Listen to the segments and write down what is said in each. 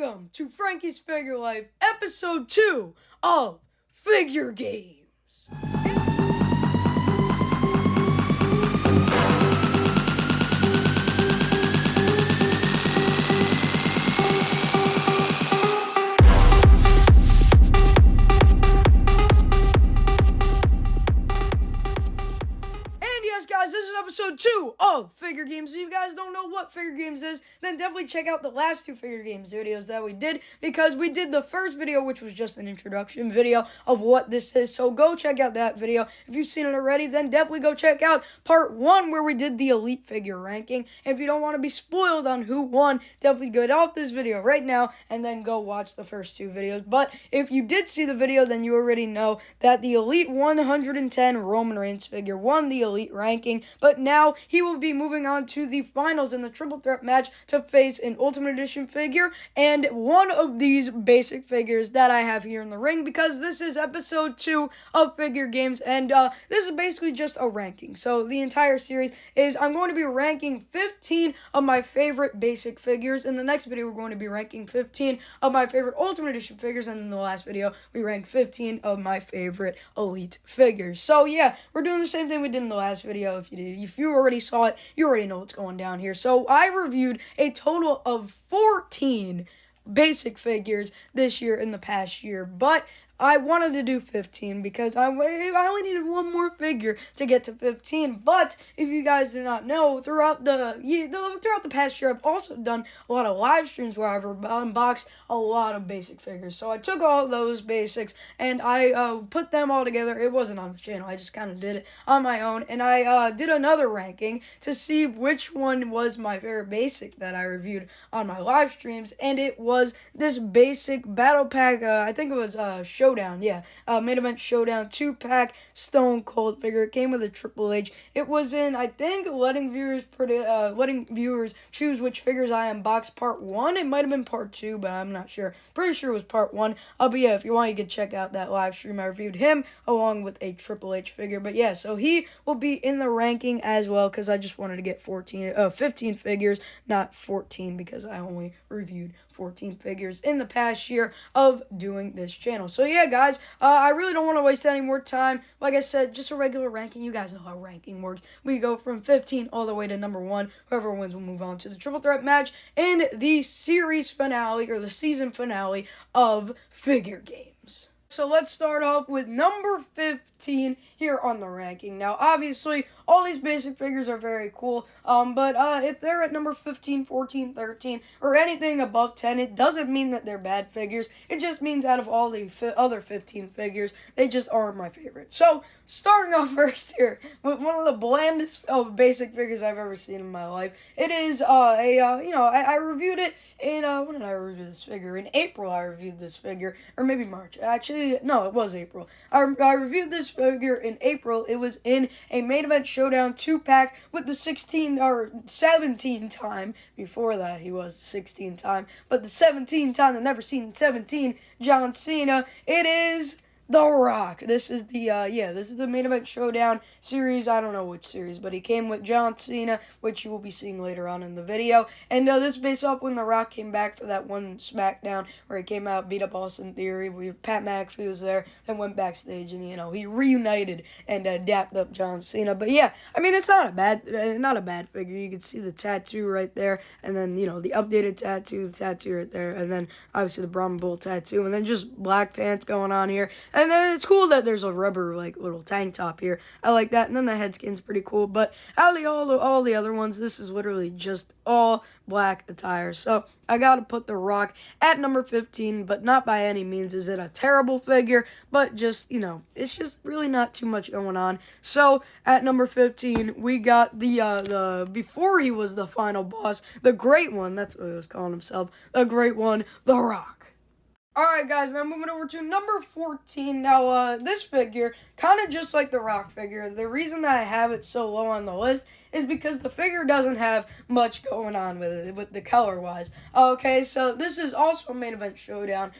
Welcome to Frankie's Figure Life, episode 2 of Figure Games. Guys, this is episode 2 of Figure Games. If you guys don't know what Figure Games is, then definitely check out the last 2 Figure Games videos that we did, because we did the first video, which was just an introduction video of what this is. So go check out that video. If you've seen it already, then definitely go check out part 1, where we did the Elite Figure ranking. And if you don't want to be spoiled on who won, definitely get off this video right now and then go watch the first 2 videos. But if you did see the video, then you already know that the Elite 110 Roman Reigns figure won the Elite ranking. But now he will be moving on to the finals in the triple threat match to face an Ultimate Edition figure and one of these basic figures that I have here in the ring, because this is episode 2 of Figure Games, and this is basically just a ranking. So the entire series is I'm going to be ranking 15 of my favorite basic figures. In the next video, we're going to be ranking 15 of my favorite Ultimate Edition figures, and in the last video, we ranked 15 of my favorite Elite figures. So yeah, we're doing the same thing we did in the last video. If you already saw it, you already know what's going down here. So I reviewed a total of 14 basic figures this year in the past year, but I wanted to do 15 because I only needed one more figure to get to 15. But if you guys did not know, throughout the past year, I've also done a lot of live streams where I've unboxed a lot of basic figures. So I took all those basics and I put them all together. It wasn't on the channel. I just kind of did it on my own. And I did another ranking to see which one was my favorite basic that I reviewed on my live streams. And it was this basic battle pack. I think it was Showdown, Main Event Showdown 2-pack Stone Cold figure. It came with a Triple H. It was in, I think, letting viewers choose which figures I unboxed part 1. It might have been part 2, but I'm not sure. Pretty sure it was part 1. But yeah, if you want, you can check out that live stream. I reviewed him along with a Triple H figure. But yeah, so he will be in the ranking as well, because I just wanted to get 15 figures, not 14, because I only reviewed 14 figures in the past year of doing this channel. So yeah, guys, I really don't want to waste any more time. Like I said, just a regular ranking. You guys know how ranking works. We go from 15 all the way to number 1. Whoever wins will move on to the triple threat match in the series finale, or the season finale of Figure Games. So let's start off with number 15 here on the ranking. Now, obviously, all these basic figures are very cool, but if they're at number 15, 14, 13, or anything above 10, it doesn't mean that they're bad figures. It just means out of all the other 15 figures, they just aren't my favorite. So, starting off first here with one of the blandest basic figures I've ever seen in my life. It is I reviewed it in, when did I review this figure? In April, I reviewed this figure, or maybe March. Actually, no, it was April. I reviewed this figure in April. It was in a Main Event Showdown 2-pack with the 17 time. Before that, he was 16 time, but the 17 time, the never seen 17, John Cena. It is The Rock. This is the Main Event Showdown series. I don't know which series, but he came with John Cena, which you will be seeing later on in the video. And this is based off when The Rock came back for that one SmackDown where he came out, beat up Austin Theory. Pat McAfee was there, then went backstage, and he reunited and dapped up John Cena. But yeah, I mean, it's not a bad figure. You can see the tattoo right there, and then the updated tattoo right there, and then obviously the Brahma Bull tattoo, and then just black pants going on here. And then it's cool that there's a rubber, little tank top here. I like that. And then the head skin's pretty cool. But out of all the other ones, this is literally just all black attire. So I gotta put The Rock at number 15, but not by any means is it a terrible figure, but just, it's just really not too much going on. So at number 15, we got the before he was the final boss, the Great One, that's what he was calling himself, the Great One, The Rock. Alright guys, now moving over to number 14. Now this figure, kind of just like the Rock figure, the reason that I have it so low on the list is because the figure doesn't have much going on with it, with the color wise. Okay, so this is also a Main Event Showdown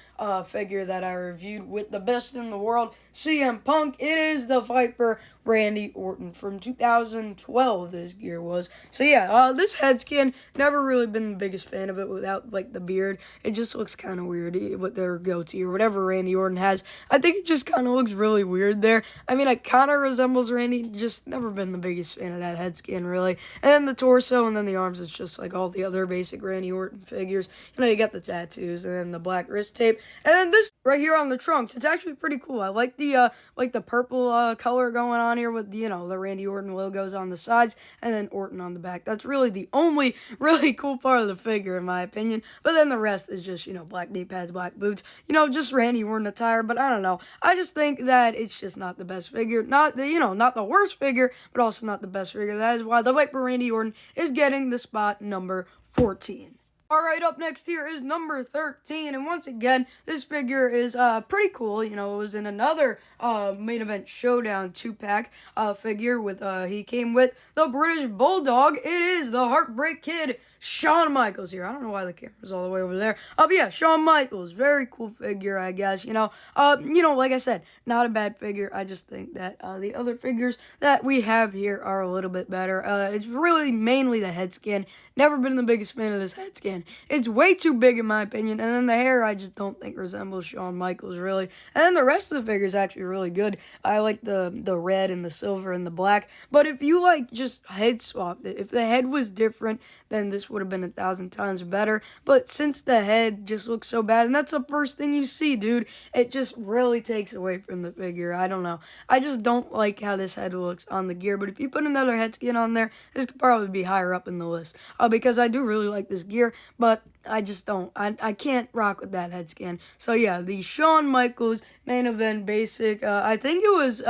figure that I reviewed with the best in the world, CM Punk. It is the Viper Randy Orton from 2012, this gear was. So yeah, this head scan, never really been the biggest fan of it without like the beard. It just looks kind of weird with their goatee or whatever Randy Orton has. I think it just kind of looks really weird there. I mean, it kind of resembles Randy, just never been the biggest fan of that head scan really. And then the torso and then the arms, it's just like all the other basic Randy Orton figures. You know, you got the tattoos and then the black wrist tape. And then this right here on the trunks, it's actually pretty cool. I like the purple color going on here with, you know, the Randy Orton logos on the sides and then Orton on the back. That's really the only really cool part of the figure in my opinion. But then the rest is just, you know, black knee pads, black boots, you know, just Randy Orton attire. But I don't know. I just think that it's just not the best figure. Not the, you know, not the worst figure, but also not the best figure. That is why the Viper Randy Orton is getting the spot number 14. Alright, up next here is number 13, and once again, this figure is pretty cool. You know, it was in another Main Event Showdown 2-pack figure with, he came with the British Bulldog. It is the Heartbreak Kid, Shawn Michaels here. I don't know why the camera's all the way over there. But yeah, Shawn Michaels, very cool figure, I guess. You know, like I said, not a bad figure. I just think that the other figures that we have here are a little bit better. It's really mainly the head scan. Never been the biggest fan of this head scan. It's way too big in my opinion, and then the hair I just don't think resembles Shawn Michaels really. And then the rest of the figure is actually really good. I like the red and the silver and the black. But if you like just head swapped it, if the head was different, then this would have been 1,000 times better. But since the head just looks so bad, and that's the first thing you see, dude, it just really takes away from the figure. I don't know. I just don't like how this head looks on the gear. But if you put another head skin on there, this could probably be higher up in the list. Because I do really like this gear, but I just don't. I can't rock with that head scan. So yeah, the Shawn Michaels Main Event Basic. I think it was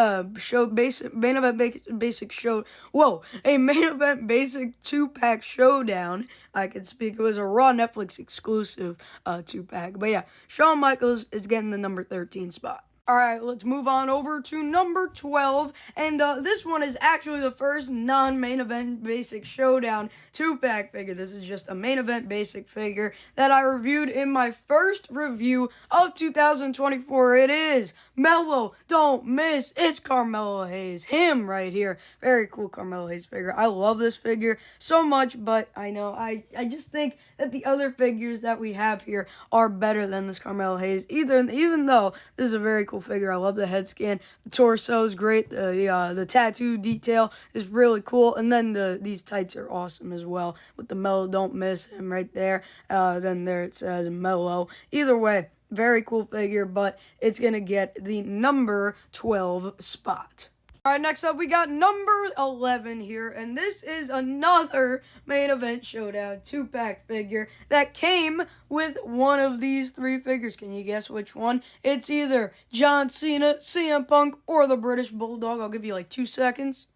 Main Event Basic show. Whoa, a Main Event Basic 2-pack showdown. I could speak. It was a Raw Netflix exclusive 2-pack. But yeah, Shawn Michaels is getting the number 13 spot. Alright, let's move on over to number 12, and this one is actually the first non-main event basic showdown 2-pack figure. This is just a main event basic figure that I reviewed in my first review of 2024. It is Mello, don't miss, it's Carmelo Hayes, him right here. Very cool Carmelo Hayes figure. I love this figure so much, but I know, I just think that the other figures that we have here are better than this Carmelo Hayes, even though this is a very cool figure. I love the head scan. The torso is great. The tattoo detail is really cool. And then these tights are awesome as well with the Mello don't miss him right there. Then there it says Mello. Either way, very cool figure, but it's going to get the number 12 spot. All right, next up, we got number 11 here, and this is another Main Event Showdown 2-pack figure that came with one of these three figures. Can you guess which one? It's either John Cena, CM Punk, or the British Bulldog. I'll give you like 2 seconds.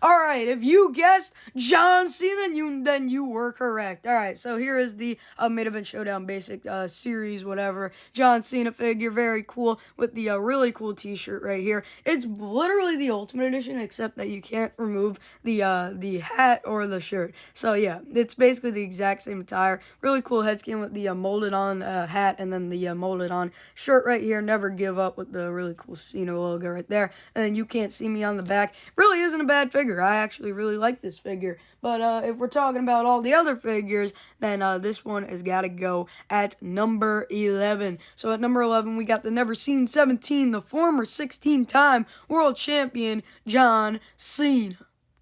Alright, if you guessed John Cena, then you were correct. Alright, so here is the Main Event Showdown Basic series, whatever. John Cena figure, very cool, with the really cool t-shirt right here. It's literally the Ultimate Edition, except that you can't remove the hat or the shirt. So yeah, it's basically the exact same attire. Really cool head scan with the molded on hat and then the molded on shirt right here. Never give up with the really cool Cena logo right there. And then you can't see me on the back. Really isn't a bad figure. I actually really like this figure. But if we're talking about all the other figures, then this one has got to go at number 11. So at number 11, we got the Never Seen 17, the former 16-time world champion, John Cena.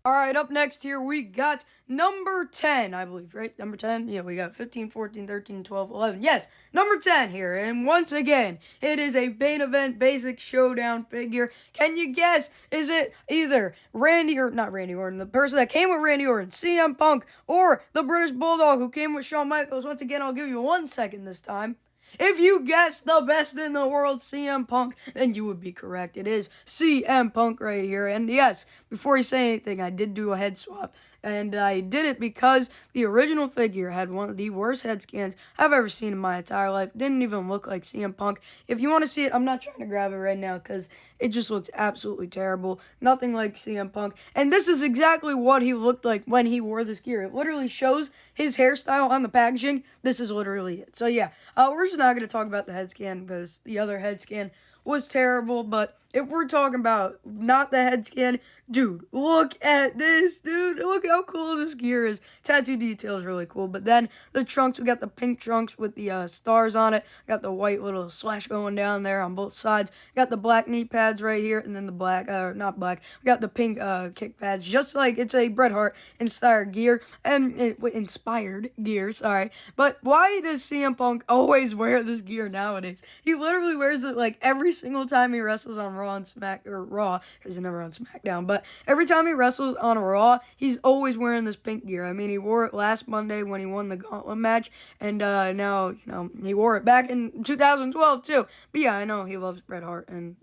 Alright, up next here, we got number 10, I believe, right? Number 10? Yeah, we got 15, 14, 13, 12, 11. Yes, number 10 here. And once again, it is a Main Event Basic Showdown figure. Can you guess? Is it either not Randy Orton, the person that came with Randy Orton, CM Punk, or the British Bulldog who came with Shawn Michaels? Once again, I'll give you 1 second this time. If you guessed the best in the world, CM Punk, then you would be correct. It is CM Punk right here. And yes, before you say anything, I did do a head swap. And I did it because the original figure had one of the worst head scans I've ever seen in my entire life. Didn't even look like CM Punk. If you want to see it, I'm not trying to grab it right now because it just looks absolutely terrible. Nothing like CM Punk. And this is exactly what he looked like when he wore this gear. It literally shows his hairstyle on the packaging. This is literally it. So yeah, we're just not going to talk about the head scan because the other head scan was terrible. But if we're talking about not the head scan, dude, look at this, dude. Look how cool this gear is. Tattoo detail is really cool. But then the trunks, we got the pink trunks with the stars on it. Got the white little slash going down there on both sides. Got the black knee pads right here, and then the black, not black. We got the pink kick pads, just like it's a Bret Hart inspired gear, and inspired gear. Sorry, but why does CM Punk always wear this gear nowadays? He literally wears it like every single time he wrestles on Raw and Raw, because he's never on SmackDown. But every time he wrestles on Raw, he's always wearing this pink gear. I mean, he wore it last Monday when he won the Gauntlet match, and now he wore it back in 2012 too. But yeah, I know he loves Bret Hart, and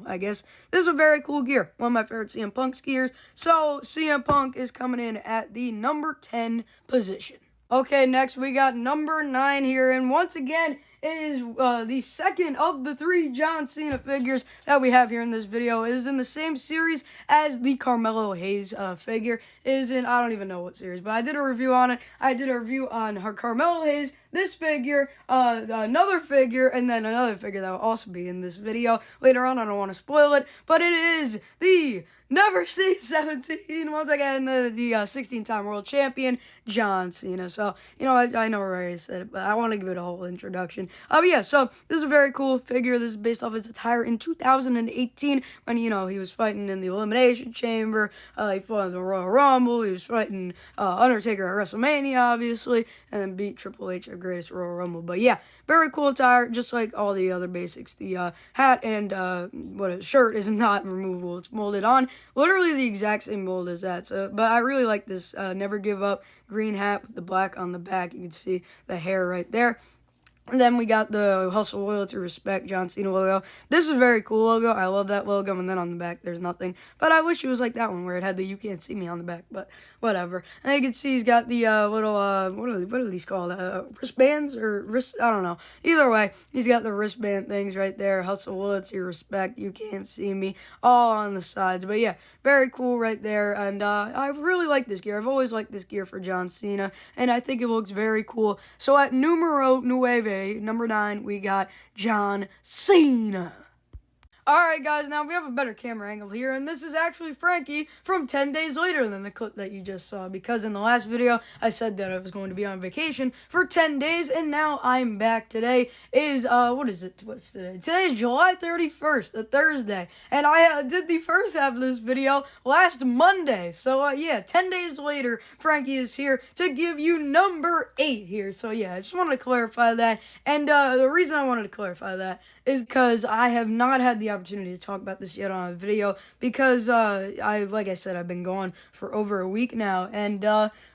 I guess this is a very cool gear. One of my favorite CM Punk's gears. So CM Punk is coming in at the number 10 position. Okay, next we got number 9 here, and once again, it is the second of the 3 John Cena figures that we have here in this video. It is in the same series as the Carmelo Hayes figure. It is in, I don't even know what series, but I did a review on it. I did a review on her Carmelo Hayes, this figure, another figure, and then another figure that will also be in this video later on. I don't want to spoil it, but it is the Never Seen 17, once again, the 16-time world champion, John Cena. So, I know I already said it, but I want to give it a whole introduction. Yeah, so this is a very cool figure. This is based off his attire in 2018 when, he was fighting in the Elimination Chamber. He fought in the Royal Rumble. He was fighting Undertaker at WrestleMania, obviously, and then beat Triple H at Greatest Royal Rumble. But yeah, very cool attire, just like all the other basics. The hat and shirt is not removable. It's molded on. Literally the exact same mold as that. So, but I really like this Never Give Up green hat with the black on the back. You can see the hair right there. And then we got the Hustle, Loyalty, Respect John Cena logo. This is a very cool logo. I love that logo. And then on the back, there's nothing. But I wish it was like that one where it had the "You Can't See Me" on the back. But whatever. And you can see he's got the little, what are these called? Wristbands or wrist? I don't know. Either way, he's got the wristband things right there. Hustle, Loyalty, Respect, You Can't See Me. All on the sides. But yeah, very cool right there. And I really like this gear. I've always liked this gear for John Cena. And I think it looks very cool. So at numero nueve, number 9, we got John Cena. Alright guys, now we have a better camera angle here, and this is actually Frankie from 10 days later than the clip that you just saw, because in the last video, I said that I was going to be on vacation for 10 days, and now I'm back. Today is, what's today? Today is July 31st, a Thursday, and I did the first half of this video last Monday, so yeah, 10 days later, Frankie is here to give you number 8 here, so yeah, I just wanted to clarify that, and the reason I wanted to clarify that is because I have not had the opportunity to talk about this yet on a video because like I said, I've been gone for over a week now, and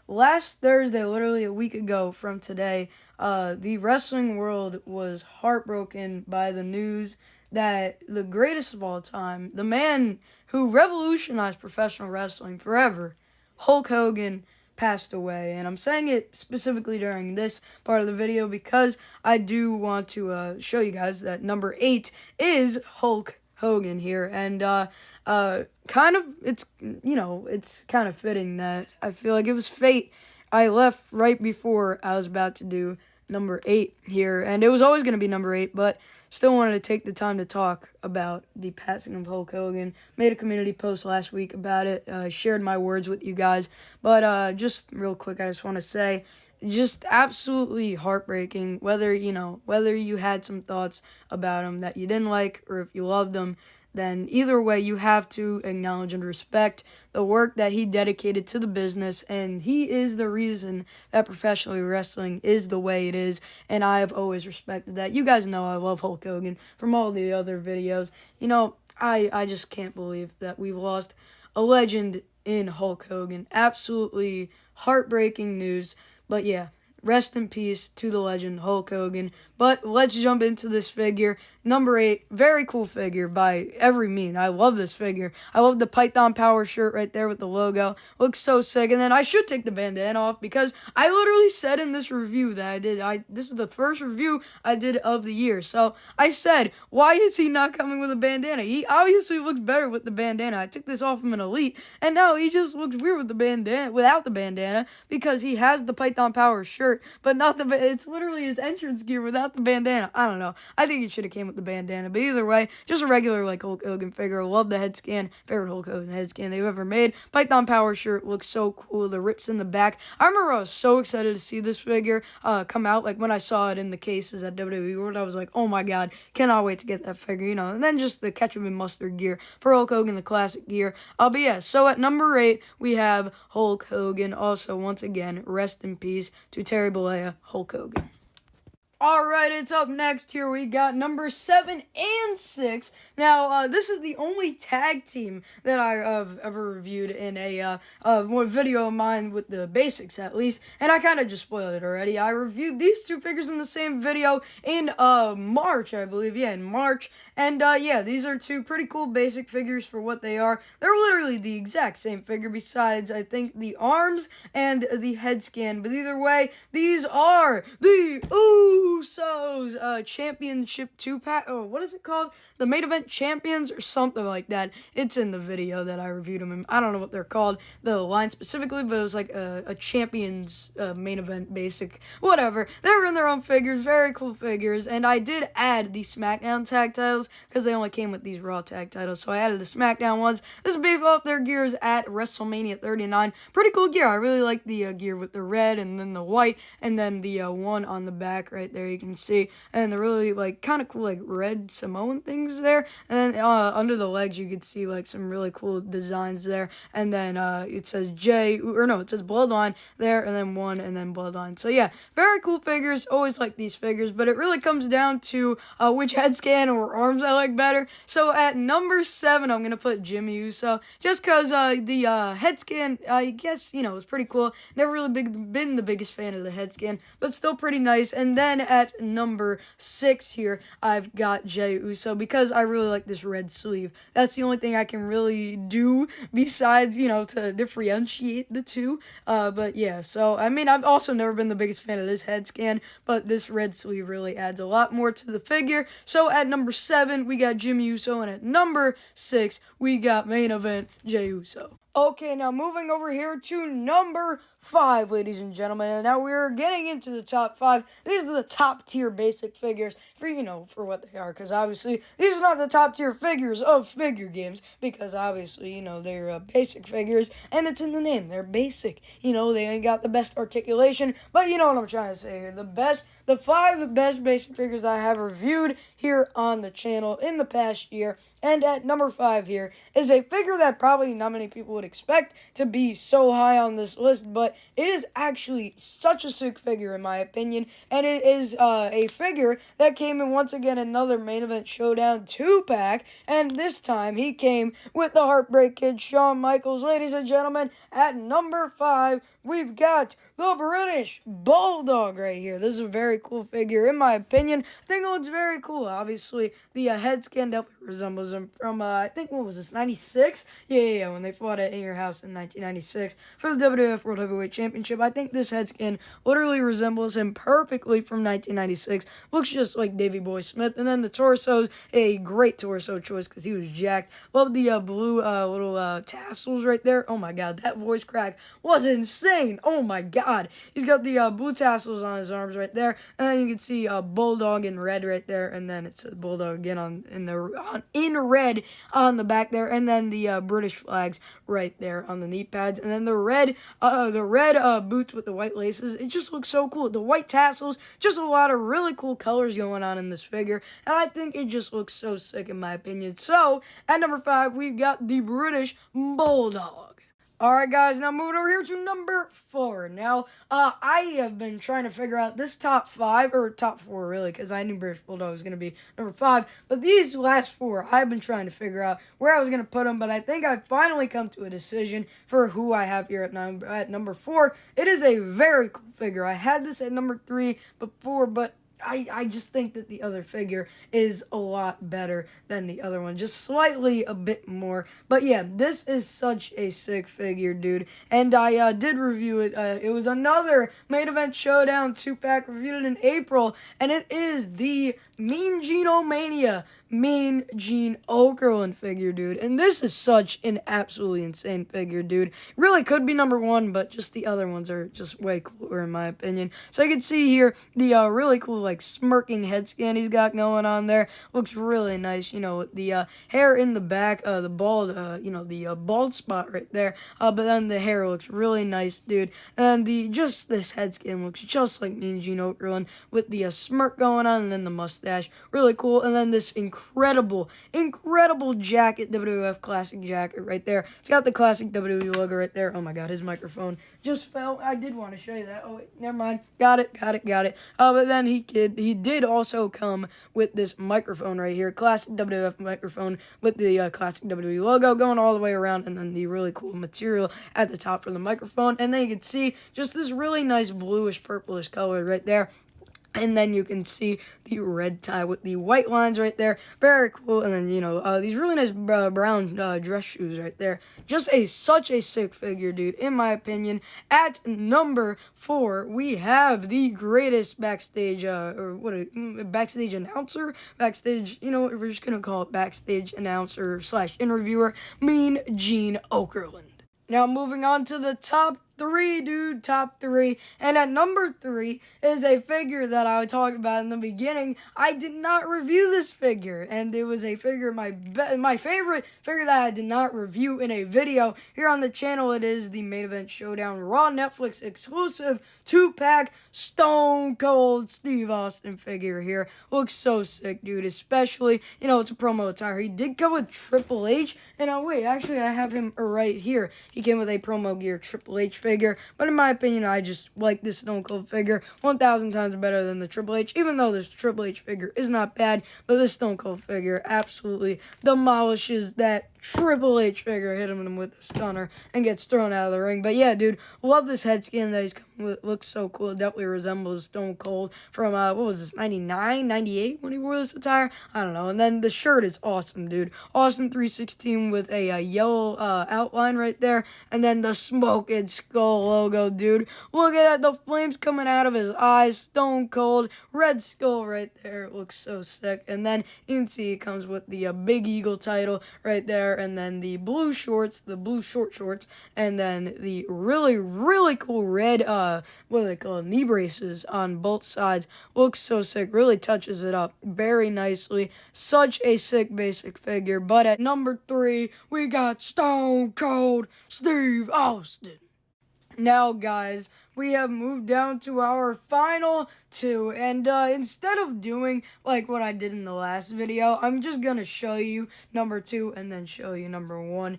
last Thursday, literally a week ago from today, the wrestling world was heartbroken by the news that the greatest of all time, the man who revolutionized professional wrestling forever, Hulk Hogan, passed away. And I'm saying it specifically during this part of the video because I do want to show you guys that number 8 is Hulk Hogan here, and kind of it's kind of fitting that I feel like it was fate. I left right before I was about to do number 8 here, and it was always going to be number 8, but still wanted to take the time to talk about the passing of Hulk Hogan. Made a community post last week about it, shared my words with you guys, but just real quick, I just want to say, just absolutely heartbreaking, whether you had some thoughts about him that you didn't like, or if you loved him, then either way, you have to acknowledge and respect the work that he dedicated to the business, and he is the reason that professional wrestling is the way it is, and I have always respected that. You guys know I love Hulk Hogan from all the other videos. I just can't believe that we've lost a legend in Hulk Hogan. Absolutely heartbreaking news, but yeah, rest in peace to the legend Hulk Hogan. But let's jump into this figure. Number 8, very cool figure by every mean. I love this figure. I love the Python Power shirt right there with the logo. Looks so sick. And then I should take the bandana off because I literally said in this review that I did, this is the first review I did of the year. So I said, why is he not coming with a bandana? He obviously looks better with the bandana. I took this off him in Elite, and now he just looks weird with the bandana, without the bandana, because he has the Python Power shirt, but not it's literally his entrance gear without the bandana. I don't know. I think he should have came with the bandana, but either way, just a regular like Hulk Hogan figure. Love the head scan. Favorite Hulk Hogan head scan they've ever made. Python Power shirt looks so cool. The rips in the back. I remember I was so excited to see this figure come out. Like when I saw it in the cases at WWE World, I was like, oh my god, cannot wait to get that figure, you know. And then just the ketchup and mustard gear for Hulk Hogan, the classic gear. But yeah, so at number 8, we have Hulk Hogan. Also, once again, rest in peace to Terry Bollea, Hulk Hogan. Alright, it's up next. Here we got number 7 and 6. Now, this is the only tag team that I've ever reviewed in a video of mine with the basics, at least. And I kind of just spoiled it already. I reviewed these two figures in the same video in March, I believe. Yeah, in March. And yeah, these are two pretty cool basic figures for what they are. They're literally the exact same figure besides, I think, the arms and the head scan. But either way, these are the Usos championship 2-pack. Oh, what is it called? The main event champions or something like that. It's in the video that I reviewed them in. I don't know what they're called, the line specifically, but it was like a champions main event basic. Whatever. They were in their own figures. Very cool figures. And I did add the SmackDown tag titles because they only came with these Raw tag titles. So I added the SmackDown ones. This is based off their gears at WrestleMania 39. Pretty cool gear. I really like the gear with the red and then the white and then the one on the back right there. You can see, and the really like kind of cool like red Samoan things there, and then under the legs you can see like some really cool designs there, and then it says it says Bloodline there, and then 1 and then Bloodline. So yeah, very cool figures. Always like these figures, but it really comes down to which head scan or arms I like better. So at number 7, I'm gonna put Jimmy Uso, just cause the head scan, I guess, you know, was pretty cool. Never really been the biggest fan of the head scan, but still pretty nice. And then at number 6 here, I've got Jey Uso because I really like this red sleeve. That's the only thing I can really do besides, you know, to differentiate the two. But yeah, so I mean, I've also never been the biggest fan of this head scan, but this red sleeve really adds a lot more to the figure. So at number 7, we got Jimmy Uso, and at number 6, we got main event Jey Uso. Okay, now moving over here to number 5, ladies and gentlemen. And now we're getting into the top 5. These are the top tier basic figures for, you know, for what they are. Because obviously, these are not the top tier figures of figure games. Because obviously, you know, they're basic figures. And it's in the name. They're basic. You know, they ain't got the best articulation. But you know what I'm trying to say here. The 5 best basic figures I have reviewed here on the channel in the past year. And at number 5 here is a figure that probably not many people would expect to be so high on this list, but it is actually such a sick figure in my opinion, and it is a figure that came in once again another Main Event Showdown 2-pack, and this time he came with the Heartbreak Kid, Shawn Michaels. Ladies and gentlemen, at number 5, we've got the British Bulldog right here. This is a very cool figure, in my opinion. I think it looks very cool. Obviously, the head scan definitely resembles him from, I think, what was this, 96? Yeah, when they fought at In Your House in 1996 for the WWF World Heavyweight Championship. I think this head scan literally resembles him perfectly from 1996. Looks just like Davey Boy Smith. And then the torso's a great torso choice because he was jacked. Love the blue little tassels right there. Oh my god, that voice crack was insane. Oh my god. He's got the blue tassels on his arms right there. And then you can see Bulldog in red right there. And then it says Bulldog again in red on the back there. And then the British flags right there on the knee pads. And then the red boots with the white laces. It just looks so cool. The white tassels, just a lot of really cool colors going on in this figure. And I think it just looks so sick in my opinion. So, at number 5, we've got the British Bulldog. All right, guys, now moving over here to number 4. Now, I have been trying to figure out this top 5, or top 4, really, because I knew British Bulldog was going to be number 5. But these last 4, I've been trying to figure out where I was going to put them, but I think I've finally come to a decision for who I have here at number 4. It is a very cool figure. I had this at number 3 before, but I just think that the other figure is a lot better than the other one. Just slightly a bit more. But yeah, this is such a sick figure, dude. And I did review it. It was another Main Event Showdown 2-pack. Reviewed it in April. And it is the Mean Gene-O-Mania Mean Gene Okerlund figure, dude. And this is such an absolutely insane figure, dude. Really could be number 1, but just the other ones are just way cooler in my opinion. So you can see here the really cool like smirking head scan he's got going on there. Looks really nice, you know, with the hair in the back, the bald, the bald spot right there. But then the hair looks really nice, dude. And just this head scan looks just like Mean Gene Okerlund with the smirk going on and then the mustache. Really cool. And then this incredible jacket, WWF Classic jacket right there. It's got the Classic WWE logo right there. Oh my god, his microphone just fell. I did want to show you that. Oh wait, never mind. Got it. But then he did also come with this microphone right here, Classic WWF microphone with the Classic WWE logo going all the way around, and then the really cool material at the top for the microphone. And then you can see just this really nice bluish purplish color right there. And then you can see the red tie with the white lines right there. Very cool. And then, these really nice brown dress shoes right there. Just such a sick figure, dude, in my opinion. At number 4, we have the greatest backstage, backstage announcer? Backstage, we're just going to call it backstage announcer / interviewer, Mean Gene Okerlund. Now, moving on to the top 3, dude, top 3. And at number 3 is a figure that I talked about in the beginning. I did not review this figure, and it was a figure, my favorite figure that I did not review in a video here on the channel. It is the Main Event Showdown Raw Netflix exclusive 2-pack Stone Cold Steve Austin figure here. Looks so sick, dude, especially, it's a promo attire. He did come with Triple H, and wait, actually, I have him right here. He came with a promo gear Triple H figure, but in my opinion, I just like this Stone Cold figure 1,000 times better than the Triple H, even though this Triple H figure is not bad, but this Stone Cold figure absolutely demolishes that Triple H figure, hitting him with a stunner and gets thrown out of the ring. But yeah, dude, love this head scan that he's coming with. Looks so cool. It definitely resembles Stone Cold from, what was this, 99, 98 when he wore this attire? I don't know. And then the shirt is awesome, dude. Austin 316 with a yellow outline right there. And then the Smoke and Skull logo, dude. Look at that. The flames coming out of his eyes. Stone Cold. Red Skull right there. It looks so sick. And then you can see it comes with the Big Eagle title right there. And then the blue shorts, the blue short shorts, and then the really cool red, what do they call it, knee braces on both sides. Looks so sick, really touches it up very nicely. Such a sick basic figure. But at number 3, we got Stone Cold Steve Austin. Now, guys, we have moved down to our final 2, and instead of doing like what I did in the last video, I'm just gonna show you number 2 and then show you number 1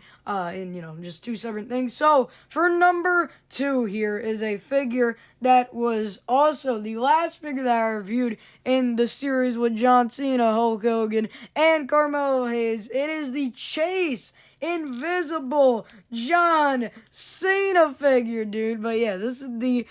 in just 2 separate things. So for number 2 here is a figure that was also the last figure that I reviewed in the series with John Cena, Hulk Hogan, and Carmelo Hayes. It is the Chase Invisible John Cena figure, dude. But yeah, this is the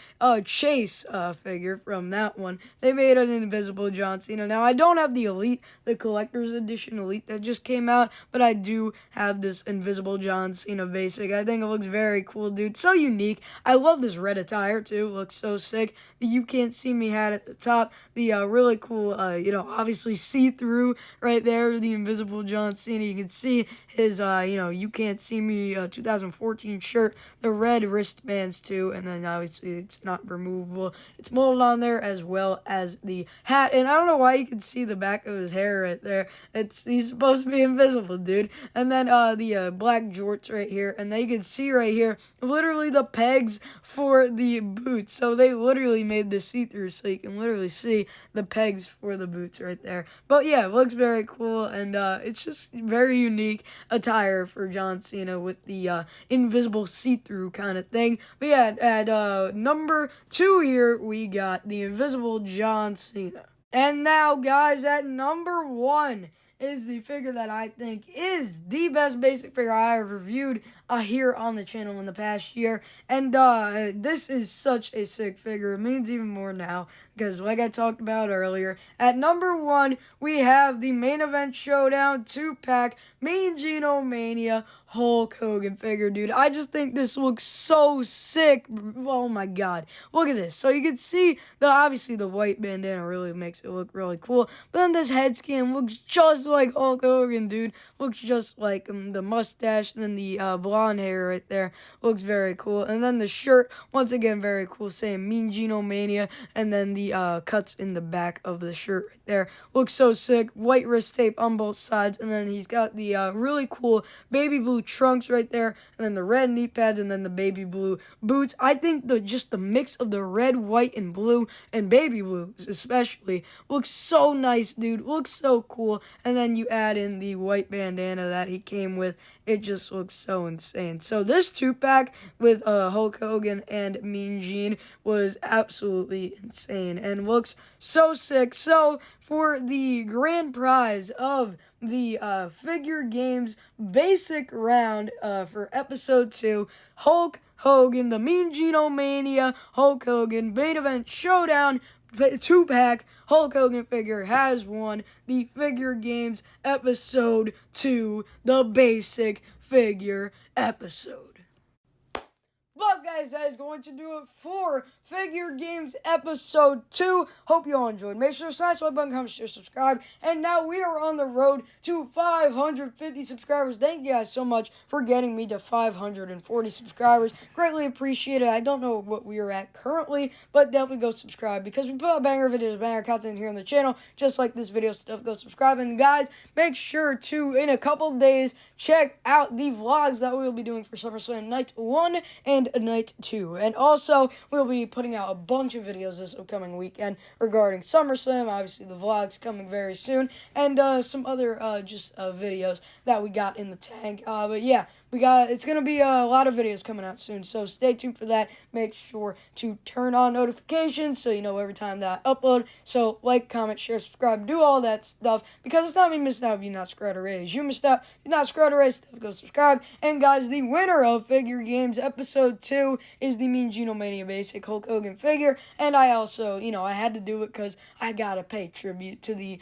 Chase figure from that one. They made an Invisible John Cena. Now, I don't have the Elite, the Collector's Edition Elite that just came out, but I do have this Invisible John Cena basic. I think it looks very cool, dude. So unique. I love this red attire, too. It looks so sick. The You Can't See Me hat at the top. The really cool, obviously see-through right there. The Invisible John Cena. You can see his, You Can't See Me 2014 shirt. The red wristbands, too. And then, obviously, it's not removable. It's molded on there as well as the hat. And I don't know why you can see the back of his hair right there. He's supposed to be invisible, dude. And then the black jorts right here. And then you can see right here literally the pegs for the boots. So they literally made this see-through so you can literally see the pegs for the boots right there. But yeah, it looks very cool. And it's just very unique attire for John Cena with the invisible see-through kind of thing. But yeah, at number 2 here, we got the invisible John Cena. And now, guys, at number 1 is the figure that I think is the best basic figure I have reviewed here on the channel in the past year. And this is such a sick figure. It means even more now because, like I talked about earlier, at number 1, we have the Main Event Showdown 2-pack Mean Gene Mania Hulk Hogan figure, dude. I just think this looks so sick. Oh my god. Look at this. So you can see obviously the white bandana really makes it look really cool. But then this head scan looks just like Hulk Hogan, dude. Looks just like the mustache and then the blonde hair right there. Looks very cool. And then the shirt, once again, very cool, saying Mean Gene Mania. And then the cuts in the back of the shirt right there. Looks so sick. White wrist tape on both sides. And then he's got the really cool baby blue trunks right there, and then the red knee pads, and then the baby blue boots. I think just the mix of the red, white, and blue, and baby blue especially, looks so nice, dude. Looks so cool. And then you add in the white bandana that he came with. It just looks so insane. So this 2-pack with Hulk Hogan and Mean Gene was absolutely insane and looks so sick. So for the grand prize of the Figure Games Basic Round for Episode 2, Hulk Hogan, the Mean Gene Mania Hulk Hogan Main Event Showdown 2-pack Hulk Hogan figure has won the Figure Games Episode 2, the Basic Figure episode. But guys, that is going to do it for Figure Games Episode 2. Hope you all enjoyed. Make sure to smash the like button, comment, share, subscribe. And now we are on the road to 550 subscribers. Thank you guys so much for getting me to 540 subscribers. Greatly appreciated. I don't know what we are at currently, but definitely go subscribe because we put out banger videos, banger content here on the channel, just like this video stuff. Go subscribe. And guys, make sure to, in a couple days, check out the vlogs that we will be doing for SummerSlam Night 1 and Night 2. And also, we'll be putting out a bunch of videos this upcoming weekend regarding SummerSlam. Obviously, the vlog's coming very soon. And some other videos that we got in the tank. But yeah, it's going to be a lot of videos coming out soon. So stay tuned for that. Make sure to turn on notifications so you know every time that I upload. So like, comment, share, subscribe, do all that stuff. Because it's not me missing out if you're not subscribed already. You missed out, you're not subscribed already, go subscribe. And guys, the winner of Figure Games Episode 2 is the Mean Gene Mania Basic Hulk Hogan figure. And I also, I had to do it because I gotta pay tribute to the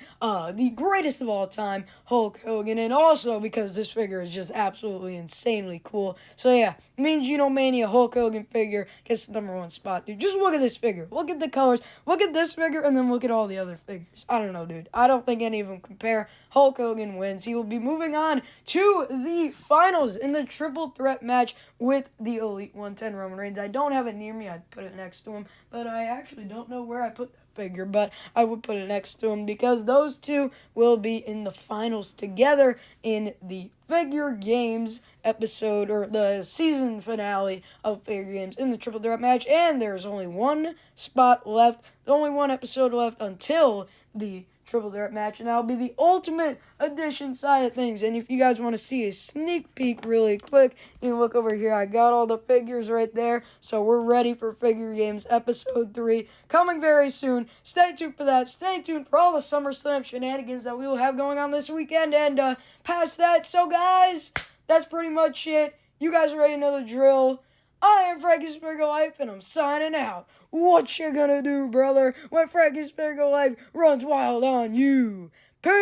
greatest of all time, Hulk Hogan. And also because this figure is just absolutely insanely cool. So yeah, Mean Gene Mania Hulk Hogan figure gets the #1 spot, dude. Just look at this figure. Look at the colors. Look at this figure, and then look at all the other figures. I don't know, dude. I don't think any of them compare. Hulk Hogan wins. He will be moving on to the finals in the triple threat match with the Elite 110 Roman Reigns. I don't have it near me. I'd put it next to him, but I actually don't know where I put that figure, but I would put it next to him because those two will be in the finals together in the Figure Games episode, or the season finale of Figure Games in the triple threat match. And there's only one spot left, only one episode left until the triple threat match, and that'll be the Ultimate Edition side of things. And if you guys want to see a sneak peek really quick, you can look over here. I got all the figures right there, so we're ready for Figure Games Episode 3 coming very soon. Stay tuned for that. Stay tuned for all the SummerSlam shenanigans that we will have going on this weekend and past that. So guys, that's pretty much it. You guys already know the drill. I am Frankie's Figure Life, and I'm signing out. What you gonna do, brother, when Frankie's Figure Life runs wild on you? Peace!